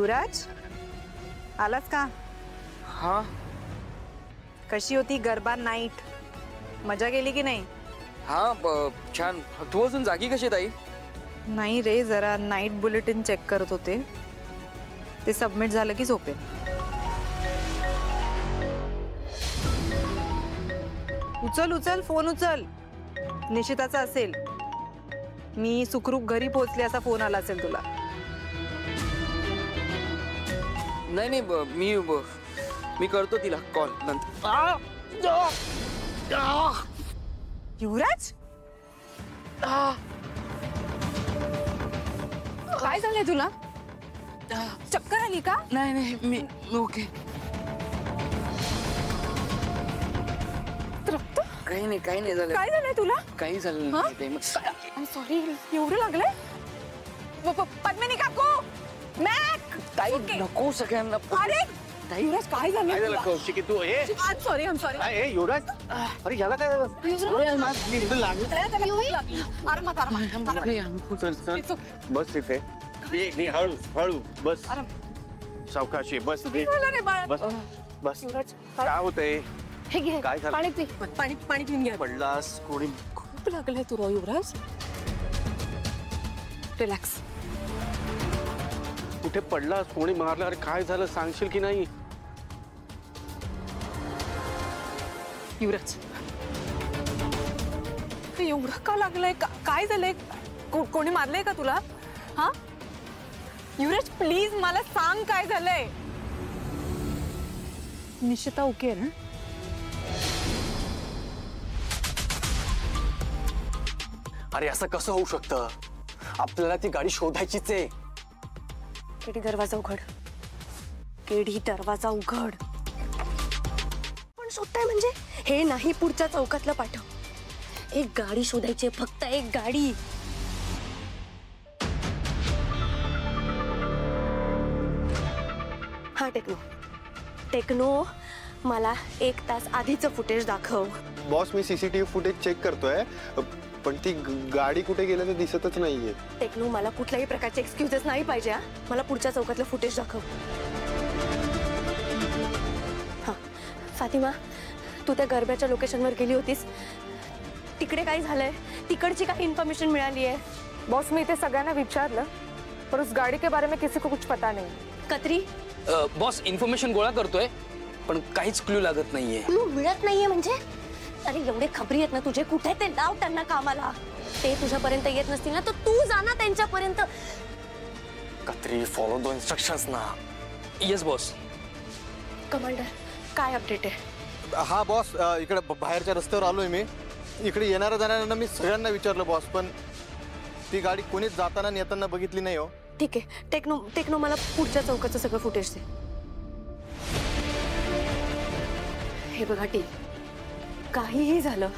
युवराज आलास का? हाँ कशी होती गरबा नाईट? मजा गेली की नाही? हाँ छान. तू अजून जागी कशी ताई? नाही रे, जरा नाईट बुलेटिन चेक करत होते. ते सबमिट झालं की झोपेन. उचल उचल फोन उचल. निशिताचा असेल. मी सुखरूप घरी पोहोचले असा फोन आला असेल तुला. नाही नाही मी करतो तिला कॉल नंतर. युवराज काय झालंय तुला? चक्कर आली का? नाही नाही मी ओके. रक्त? काही नाही झालं. काय झालंय तुला? काही झालं नाही. सॉरी एवढं लागलंय? पद्मिनी काकू, मॅक ताई नको सगळ्यांना. अरे युवराज काय झालं? काय झालं कौशिकी तू? हे सॉरी आय एम सॉरी. ए युवराज, अरे याला काय झालं? बस इथे. नाही हळू हळू बस. सावकाशी बस. बस बस. काय होतंय? हे घे काय झालं? पाणी पी. पाणी पिऊन घ्या. पडलास? कोणी? खूप लागलंय तुला युवराज. रिलॅक्स. कुठे पडलास? कोणी मारलं? अरे काय झालं सांगशील की नाही? युवराज एवढं का लागलंय? काय झालंय? कोणी मारलंय का तुला? हा युवराज प्लीज मला सांग काय झालंय. निशिता ओके ना? अरे असं कसं होऊ शकतं? आपल्याला ती गाडी शोधायचीच आहे. केडी दरवाजा उघड. केडी दरवाजा उघड. पण शोधताय म्हणजे हे नाही, पुढच्या चौकातलं पाठव. एक गाडी शोधायची, फक्त एक गाडी. हा टेक्नो मला 1 तास आधीचं फुटेज दाखव. बॉस मी सीसीटीव्ही फुटेज चेक करतोय, पण ती गाडी कुठे गेली ते दिसतच नाहीये. टेक्नो मला कुठल्याही प्रकारचे एक्सक्यूजेस नाही पाहिजे. मला पुढच्या चौकातलं फुटेज दाखव. हा फातिमा, तू त्या गरब्याच्या लोकेशनवर गेली होतीस, तिकडे काय झालंय? तिकडची काही इन्फॉर्मेशन मिळाली आहे? बॉस मी इथे सगळ्यांना विचारलं पर उस गाड़ी के बारे में किसी को कुछ पता नहीं. कत्री बॉस इन्फॉर्मेशन गोळा करतोय पण काहीच क्लू लागत नाहीये. क्लू मिळत नाहीये म्हणजे? अरे एवढे खबरी आहेत ना तुझे, कुठे ते लाव त्यांना कामाला. ते तुझ्यापर्यंत येत नसतील ना तर तू जा ना त्यांच्यापर्यंत. कत्री फॉलो द इन्स्ट्रक्शन्स ना. Yes boss. कमांडर काय अपडेट आहे? हा बॉस, इकडे बाहेरच्या रस्त्यावर आलोय मी. इकडे येणाऱ्या जाणाऱ्यांना मी सगळ्यांना विचारलं बॉस, पण ती गाडी कोणीच जाताना नेताना बघितली नाही हो. ठीक आहे, टेक्नो मला पुढच्या चौकाचं सगळं फुटेज दे. हे बघा टी, काहीही झालं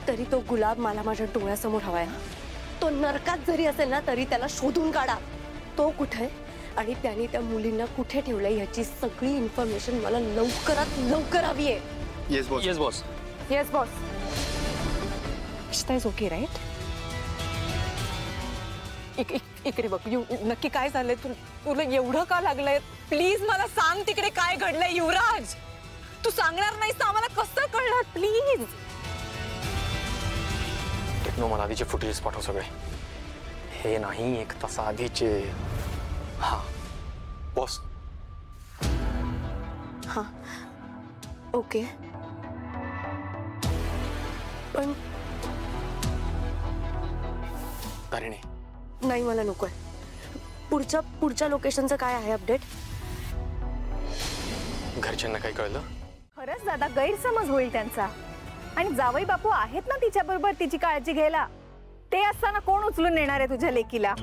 तरी तो गुलाब मला माझ्या डोळ्यासमोर हवाय. तो नरकात जरी असेल ना तरी त्याला शोधून काढा. तो कुठे आणि त्याने त्या मुलींना कुठे ठेवलंय याची सगळी इन्फॉर्मेशन मला लवकरात लवकर हवी आहे. Yes boss. Yes boss. Yes boss. Nishita is okay right? इकडे बघ. नक्की काय झालंय? तुला एवढं का लागलंय? प्लीज मला सांग तिकडे काय घडलंय. युवराज तू सांगणार नाहीस तर आम्हाला कसं कळणार? प्लीज. टेक्नो मला आधीचे फुटेज पाठव सगळे. हे नाही 1 तास आधीचे. हा बॉस. हा ओके, पण तारिणी नाही मला नकोय. पुढच्या लोकेशनचं काय आहे अपडेट? घरच्यांना काही कळलं? खरंच दादा गैरसमज होईल त्यांचा. आणि जावई बापू आहेत ना तिच्या बरोबर तिची काळजी घ्यायला. ते असताना कोण उचलून नेणार आहे तुझ्या लेकीला?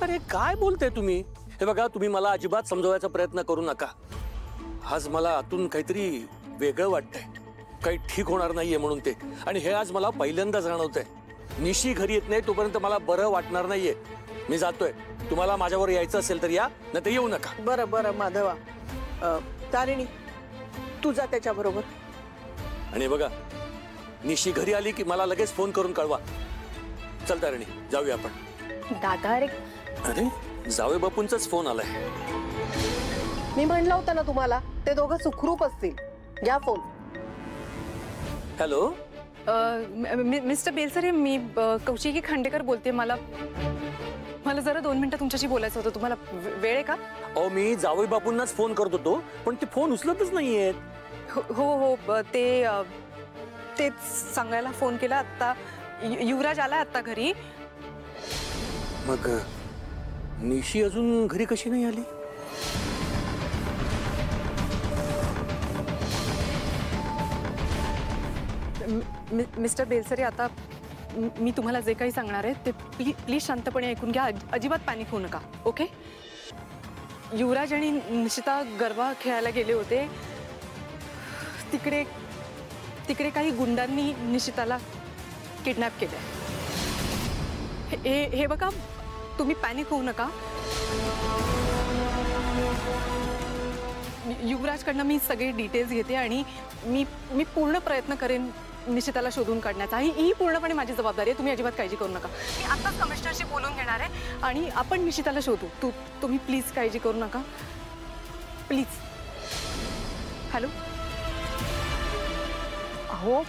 अरे काय बोलते तुम्ही? हे बघा, तुम्ही मला अजिबात समजवायचा प्रयत्न करू नका. आज मला आतून काहीतरी वेगळं वाटतंय. काही ठीक होणार नाहीये म्हणून ते. आणि हे आज मला पहिल्यांदा जाणवतंय. निशी घरी येत नाही तोपर्यंत मला बरं वाटणार नाहीये. मी जातोय. तुम्हाला माझ्यावर यायचं असेल तर या, नाही तर येऊ नका. बरं माधवा, तारिणी तू जा त्याच्या बरोबर. आणि बघा, निशी घरी आली की मला लगेच फोन करून कळवा. चल तारिणी, जाऊया आपण. दादा अरे अरे जावे बापूंचाच फोन आलाय. मी म्हणलं होतं ना तुम्हाला ते दोघं सुखरूप असतील. घ्या फोन. हॅलो. मिस्टर बेलसरे, मी कौशिकी खांडेकर बोलते. मला जरा 2 मिनिटं तुमच्याशी बोलायचं होतं. तुम्हाला वेळ आहे का? अहो, मी जावई बापूंनाच फोन करत होतो, पण ते फोन उचलतच नाहीयेत. हो, तेच सांगायला फोन केला. आता युवराज आला आता घरी. मग निशी अजून घरी कशी नाही आली? मिस्टर बेलसरे, आता मी तुम्हाला जे काही सांगणार आहे ते प्लीज शांतपणे ऐकून घ्या. अजिबात पॅनिक होऊ नका, ओके? युवराज आणि निशिता गरबा खेळायला गेले होते. तिकडे काही गुंडांनी निशिताला किडनॅप केलंय. हे बघा, तुम्ही पॅनिक होऊ नका. युवराजकडनं मी सगळे डिटेल्स घेते आणि मी पूर्ण प्रयत्न करेन निशिताला शोधून काढण्याचा. ही पूर्णपणे माझी जबाबदारी आहे. तुम्ही अजिबात काळजी करू नका. मी आत्ताच कमिशनरशी बोलून घेणार आहे आणि आपण निशिताला शोधू. तुम्ही प्लीज काळजी करू नका, प्लीज. हॅलो. अहो